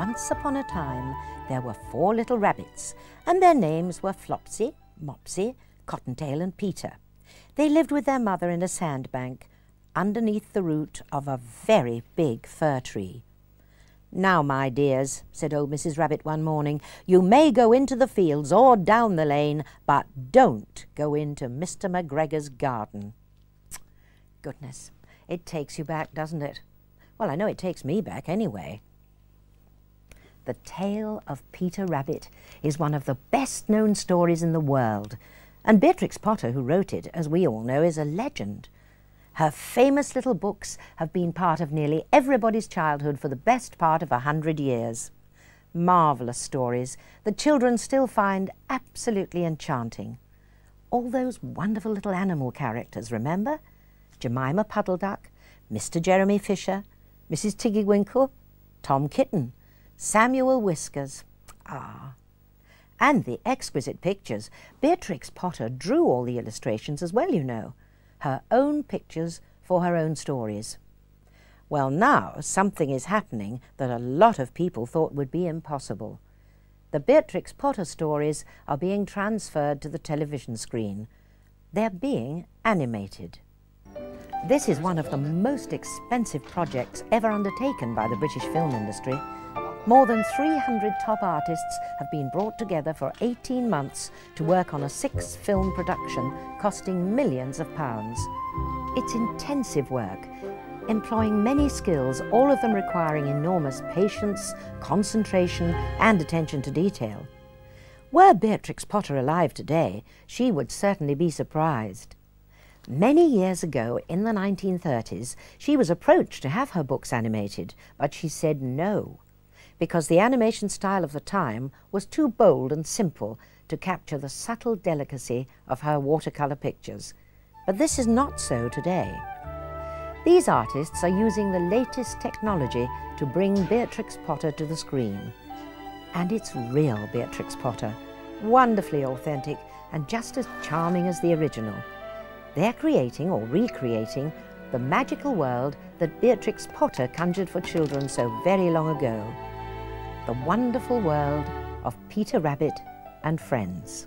once upon a time there were 4 little rabbits, and their names were Flopsy, Mopsy, Cottontail and Peter. They lived with their mother in a sandbank underneath the root of a very big fir tree. "Now, my dears," said old Mrs. Rabbit one morning, "you may go into the fields or down the lane, but don't go into Mr. McGregor's garden." Goodness, it takes you back, doesn't it? Well, I know it takes me back anyway. The Tale of Peter Rabbit is one of the best-known stories in the world, and Beatrix Potter, who wrote it, as we all know, is a legend. Her famous little books have been part of nearly everybody's childhood for the best part of 100 years. Marvellous stories that children still find absolutely enchanting. All those wonderful little animal characters, remember? Jemima Puddle Duck, Mr. Jeremy Fisher, Mrs. Tiggy Winkle, Tom Kitten, Samuel Whiskers. And the exquisite pictures. Beatrix Potter drew all the illustrations as well, you know. Her own pictures for her own stories. Well, now something is happening that a lot of people thought would be impossible. The Beatrix Potter stories are being transferred to the television screen. They're being animated. This is one of the most expensive projects ever undertaken by the British film industry. More than 300 top artists have been brought together for 18 months to work on a 6-film production costing millions of pounds. It's intensive work, employing many skills, all of them requiring enormous patience, concentration and attention to detail. Were Beatrix Potter alive today, she would certainly be surprised. Many years ago, in the 1930s, she was approached to have her books animated, but she said no, because the animation style of the time was too bold and simple to capture the subtle delicacy of her watercolour pictures. But this is not so today. These artists are using the latest technology to bring Beatrix Potter to the screen. And it's real Beatrix Potter, wonderfully authentic and just as charming as the original. They're creating or recreating the magical world that Beatrix Potter conjured for children so very long ago. The wonderful world of Peter Rabbit and friends.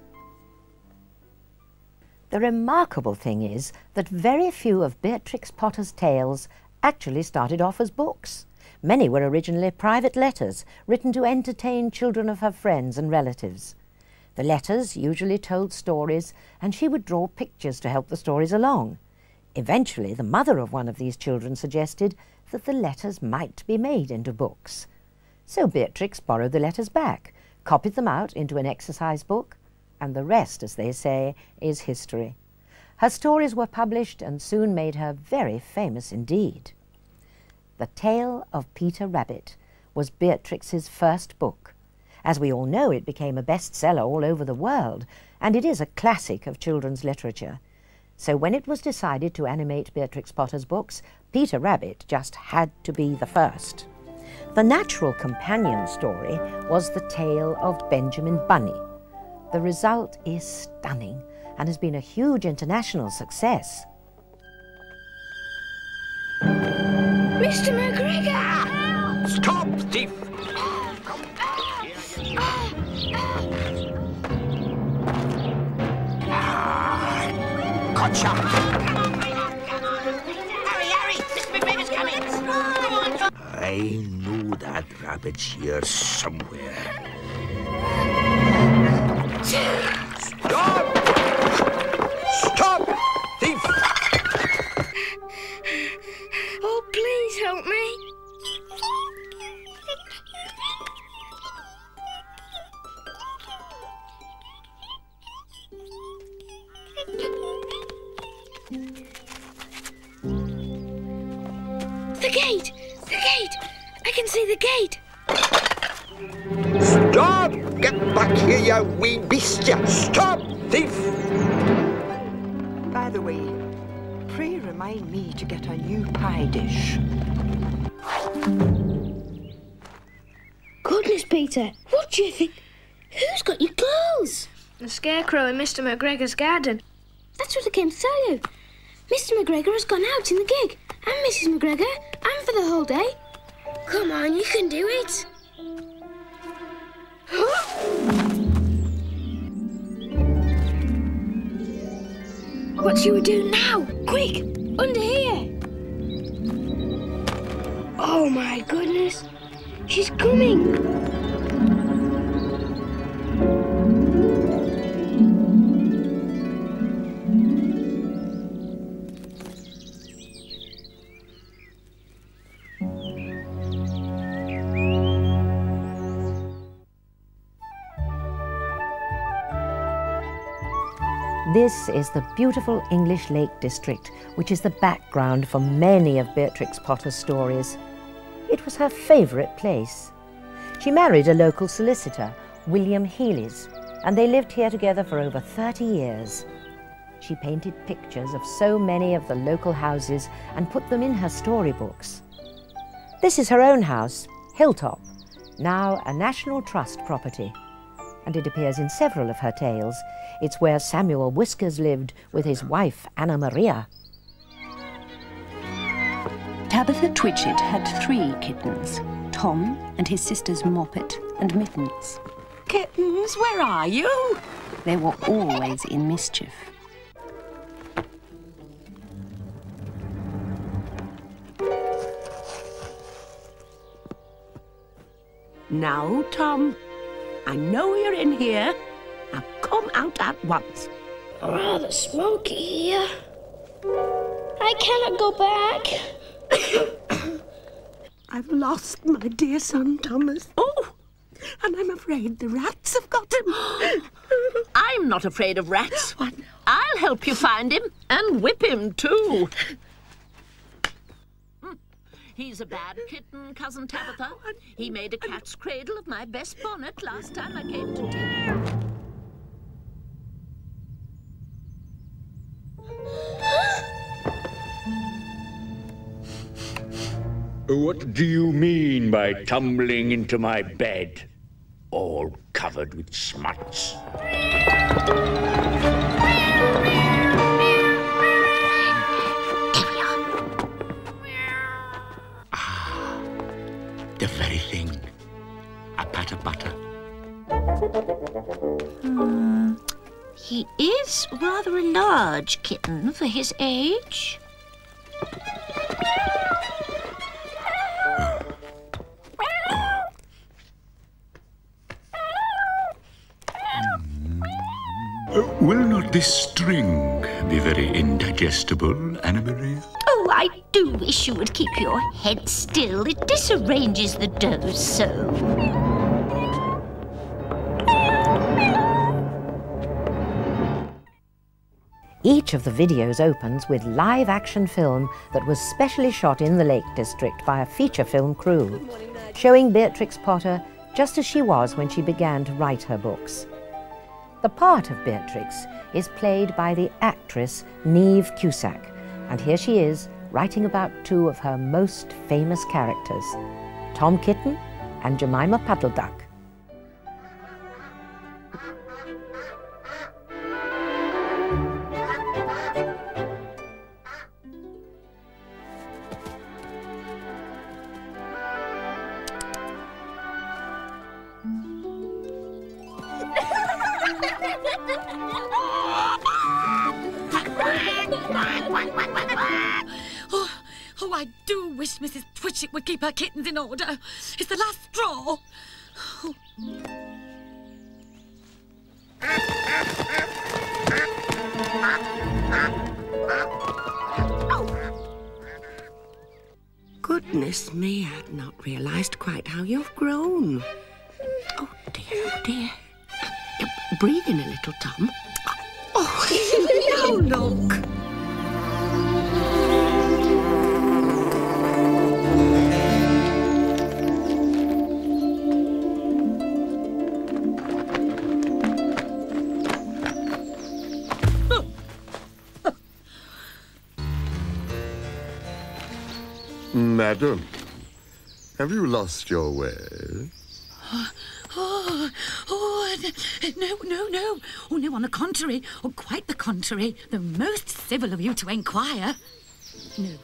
The remarkable thing is that very few of Beatrix Potter's tales actually started off as books. Many were originally private letters written to entertain children of her friends and relatives. The letters usually told stories, and she would draw pictures to help the stories along. Eventually, the mother of one of these children suggested that the letters might be made into books. So Beatrix borrowed the letters back, copied them out into an exercise book, and the rest, as they say, is history. Her stories were published and soon made her very famous indeed. The Tale of Peter Rabbit was Beatrix's first book. As we all know, it became a bestseller all over the world, and it is a classic of children's literature. So when it was decided to animate Beatrix Potter's books, Peter Rabbit just had to be the first. The natural companion story was The Tale of Benjamin Bunny. The result is stunning and has been a huge international success. Mr. McGregor! Stop, thief! Gotcha! Hurry! Mr. McGregor's coming! I know that rabbit's here somewhere. Stop! Stop! Thief! Oh, please help me. The gate! The gate! I can see the gate! Stop! Get back here, you wee beast, you! Stop, thief! By the way, pray remind me to get a new pie dish. Goodness, Peter, what do you think? Who's got your clothes? The scarecrow in Mr. McGregor's garden. That's what I came to tell you. Mr. McGregor has gone out in the gig, and Mrs. McGregor, and for the whole day. Come on, you can do it. What shall we do now? Quick, under here. Oh my goodness, she's coming. This is the beautiful English Lake District, which is the background for many of Beatrix Potter's stories. It was her favourite place. She married a local solicitor, William Healy's, and they lived here together for over 30 years. She painted pictures of so many of the local houses and put them in her storybooks. This is her own house, Hilltop, now a National Trust property, and it appears in several of her tales. It's where Samuel Whiskers lived with his wife, Anna Maria. Tabitha Twitchett had 3 kittens, Tom and his sisters Moppet and Mittens. Kittens, where are you? They were always in mischief. Now, Tom, I know you're in here. Now come out at once. Rather smoky here. I cannot go back. I've lost my dear son, Thomas. Oh, and I'm afraid the rats have got him. I'm not afraid of rats. What? I'll help you find him and whip him too. He's a bad kitten, Cousin Tabitha. He made a cat's cradle of my best bonnet last time I came to tea. What do you mean by tumbling into my bed, all covered with smuts? The very thing. A pat of butter. He is rather a large kitten for his age. Will not this string be very indigestible, Anna Maria? Oh, I do wish you would keep your head still. It disarranges the dough so. Each of the videos opens with live-action film that was specially shot in the Lake District by a feature film crew, showing Beatrix Potter just as she was when she began to write her books. The part of Beatrix is played by the actress Niamh Cusack, and here she is writing about 2 of her most famous characters, Tom Kitten and Jemima Puddle Duck. Oh, I do wish Mrs. Twitchett would keep her kittens in order. It's the last straw. Goodness me, I'd not realised quite how you've grown. Oh dear, oh dear. Breathe in a little, Tom. Oh, now look. Madam, have you lost your way? No. Oh, no, on the contrary. Oh, quite the contrary. The most civil of you to inquire. No.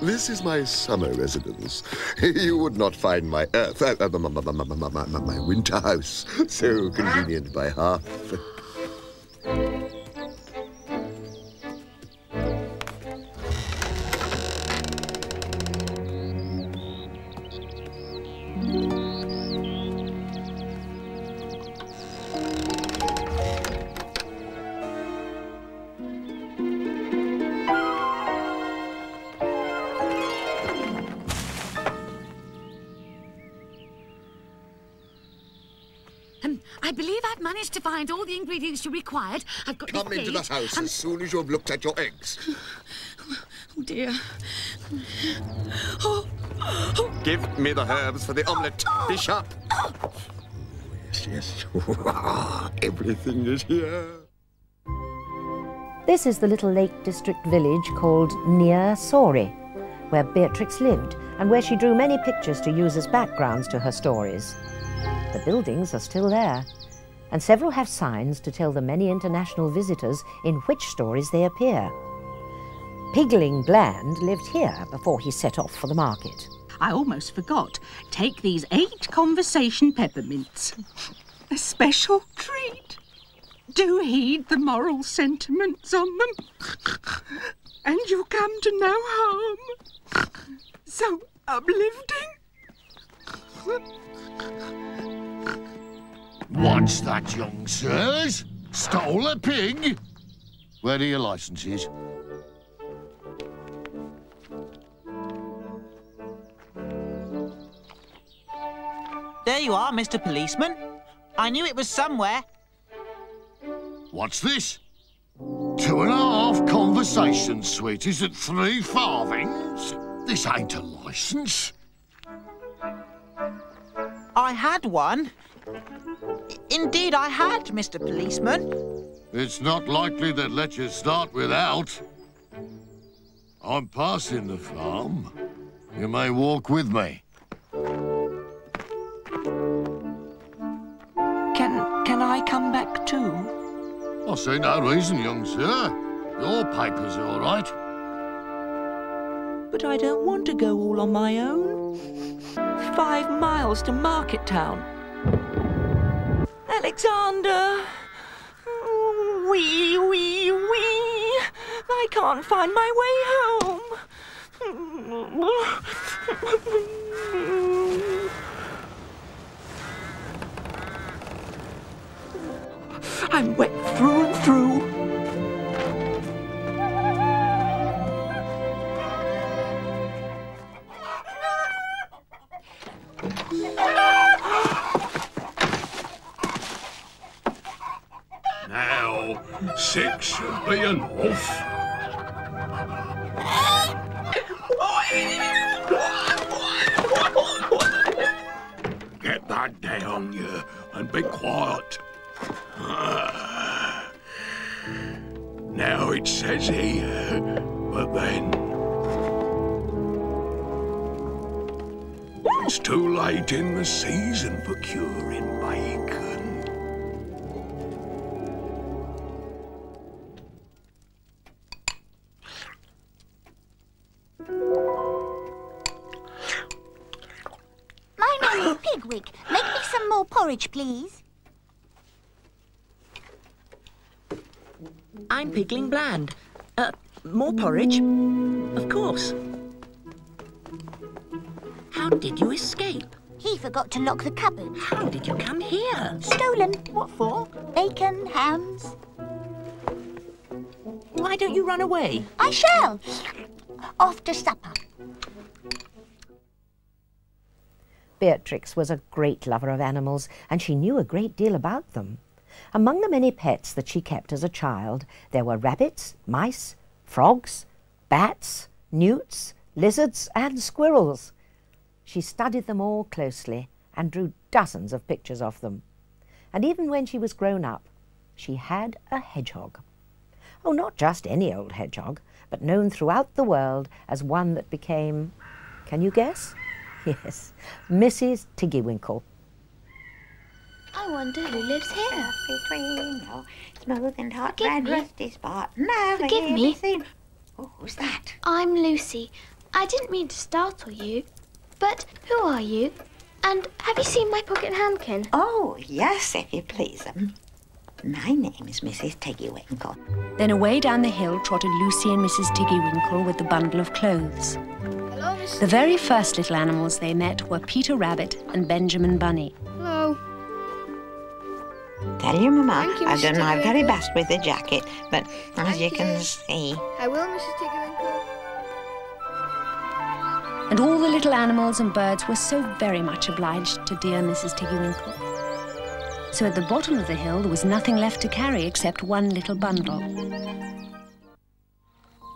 This is my summer residence. You would not find my my winter house so convenient by half. I believe I've managed to find all the ingredients you required. I've got Come into the house as soon as you've looked at your eggs. Oh, dear. Give me the herbs for the omelette. Be sharp. Yes, yes. Everything is here. This is the little Lake District village called Near Sorry, where Beatrix lived and where she drew many pictures to use as backgrounds to her stories. The buildings are still there, and several have signs to tell the many international visitors in which stories they appear. Pigling Bland lived here before he set off for the market. I almost forgot. Take these 8 conversation peppermints. A special treat. Do heed the moral sentiments on them, and you'll come to no harm. So uplifting. What's that, young sirs? Stole a pig? Where are your licences? There you are, Mr. Policeman. I knew it was somewhere. What's this? 2.5 conversation suites at 3 farthings? This ain't a licence. I had one. Indeed, I had, Mr. Policeman. It's not likely they'd let you start without. I'm passing the farm. You may walk with me. Can I come back too? I see no reason, young sir. Your papers are all right. But I don't want to go all on my own. 5 miles to Market Town. Alexander! Wee, wee, wee! I can't find my way home. I'm wet through and through. Now, 6 should be enough. Get that down, you, and be quiet. Now it says here, but then... It's too late in the season for curing bacon. My name is Pigwig. Make me some more porridge, please. I'm Pigling Bland. More porridge? Of course. How did you escape? He forgot to lock the cupboard. How did you come here? Stolen. What for? Bacon, hams. Why don't you run away? I shall. Off to supper. Beatrix was a great lover of animals, and she knew a great deal about them. Among the many pets that she kept as a child, there were rabbits, mice, frogs, bats, newts, lizards, and squirrels. She studied them all closely and drew dozens of pictures of them. And even when she was grown up, she had a hedgehog. Oh, not just any old hedgehog, but known throughout the world as one that became, can you guess? Yes, Mrs. Tiggywinkle. I wonder who lives here. Smooth and hot Forgive red me. rusty spot. Forgive me. Oh, who's that? I'm Lucy. I didn't mean to startle you, but who are you? And have you seen my pocket handkin? Oh, yes, if you please. My name is Mrs. Tiggywinkle. Then away down the hill trotted Lucy and Mrs. Tiggywinkle with the bundle of clothes. Hello, Mrs. The very first little animals they met were Peter Rabbit and Benjamin Bunny. Hello. Tell your Mama Thank you, I've done my Mr. very Tiggywinkle. best with the jacket, but as you can see... I will, Mrs. Tiggywinkle. And all the little animals and birds were so very much obliged to dear Mrs. Tiggywinkle. So at the bottom of the hill there was nothing left to carry except one little bundle.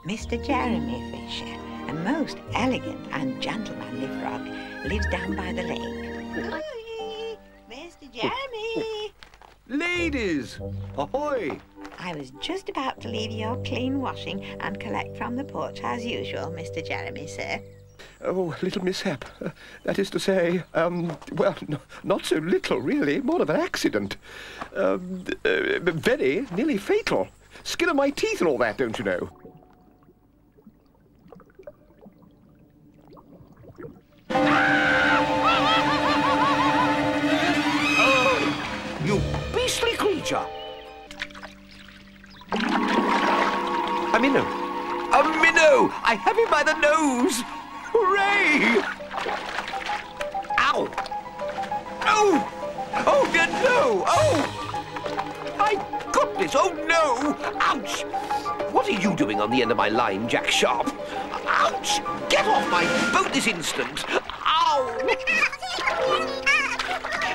Mr. Jeremy Fisher, a most elegant and gentlemanly frog, lives down by the lake. Mr. Jeremy! Ladies, ahoy! I was just about to leave your clean washing and collect from the porch as usual, Mr. Jeremy, sir. Oh, little mishap. That is to say, well, not so little, really. More of an accident. Very nearly fatal. Skin of my teeth and all that, don't you know? Oh, you beastly creature! A minnow! A minnow! I have him by the nose! Hooray! Ow! Oh! Oh, dear, no! Oh! My goodness! Oh, no! Ouch! What are you doing on the end of my line, Jack Sharp? Ouch! Get off my boat this instant! Ow!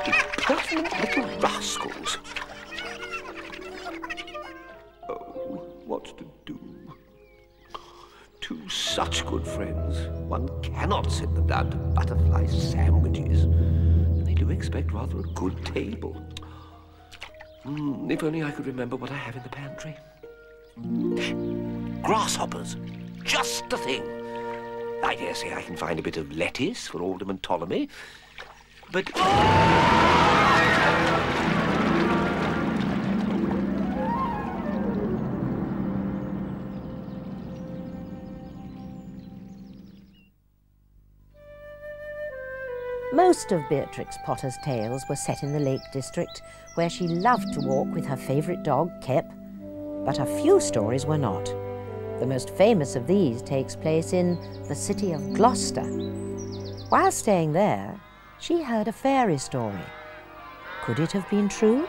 Impertinent little rascals. Oh, what to do? Two such good friends. One cannot sit them down to butterfly sandwiches. And they do expect rather a good table. If only I could remember what I have in the pantry. Grasshoppers. Just the thing. I dare say I can find a bit of lettuce for Alderman Ptolemy. But... Most of Beatrix Potter's tales were set in the Lake District, where she loved to walk with her favourite dog, Kip. But a few stories were not. The most famous of these takes place in the city of Gloucester. While staying there, she heard a fairy story. Could it have been true?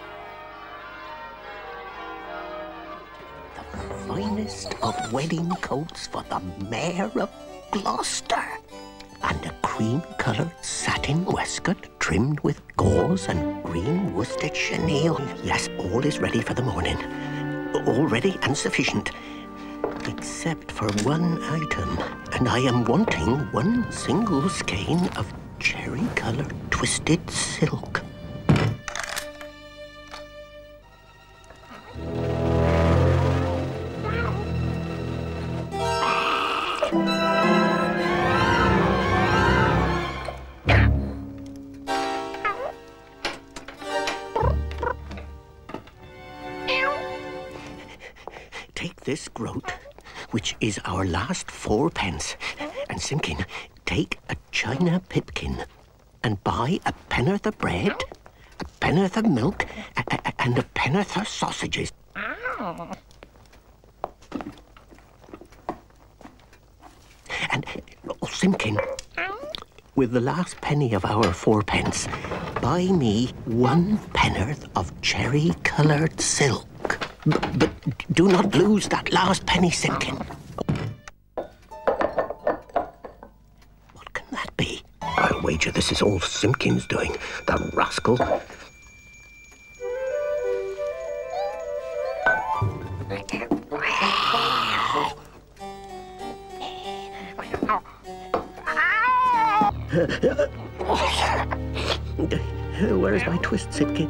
The finest of wedding coats for the Mayor of Gloucester. And a cream-coloured satin waistcoat trimmed with gauze and green worsted chenille. Yes, all is ready for the morning. All ready and sufficient. Except for one item. And I am wanting one single skein of cherry-coloured twisted silk. This groat, which is our last 4p, and Simpkin, take a china pipkin and buy a pen'orth of bread, a pen'orth of milk, and a pen'orth of sausages. And, oh, Simpkin, with the last penny of our 4p, buy me 1 pen'orth of cherry-coloured silk. But do not lose that last penny, Simpkin. What can that be? I'll wager this is all Simpkin's doing, the rascal. Where is my twist, Simpkin?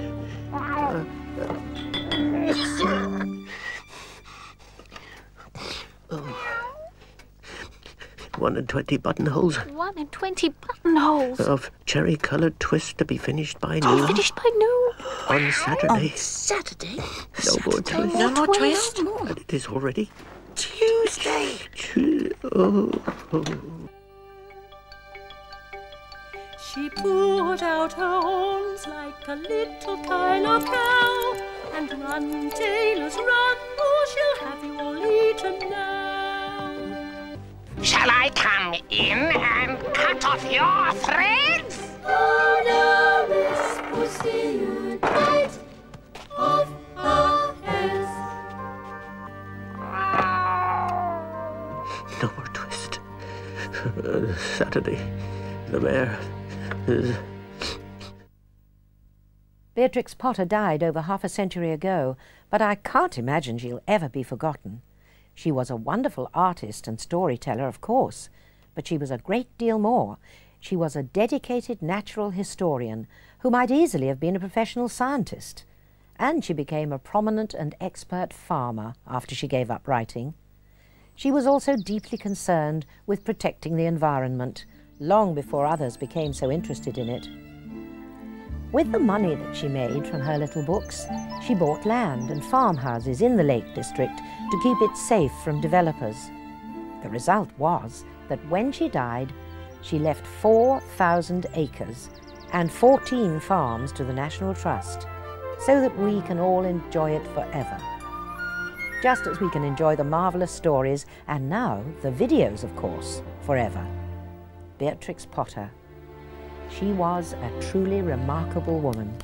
1 and 20 buttonholes. 1 and 20 buttonholes. Of cherry-coloured twist to be finished by noon. Oh, finished by noon? On Saturday. On Saturday? No more twist. No more twist? And it is already Tuesday. Oh. She put out her horns like a little Kyloff cow, and run, tailors, run, or she'll have you all eaten now. Shall I come in and cut off your threads? Oh, now, Miss Pussy, you'd bite off our heads. No more twist. Saturday, the mayor is... Beatrix Potter died over half a century ago, but I can't imagine she'll ever be forgotten. She was a wonderful artist and storyteller, of course, but she was a great deal more. She was a dedicated natural historian who might easily have been a professional scientist. And she became a prominent and expert farmer after she gave up writing. She was also deeply concerned with protecting the environment, long before others became so interested in it. With the money that she made from her little books, she bought land and farmhouses in the Lake District to keep it safe from developers. The result was that when she died, she left 4,000 acres and 14 farms to the National Trust, so that we can all enjoy it forever. Just as we can enjoy the marvellous stories, and now the videos, of course, forever. Beatrix Potter. She was a truly remarkable woman.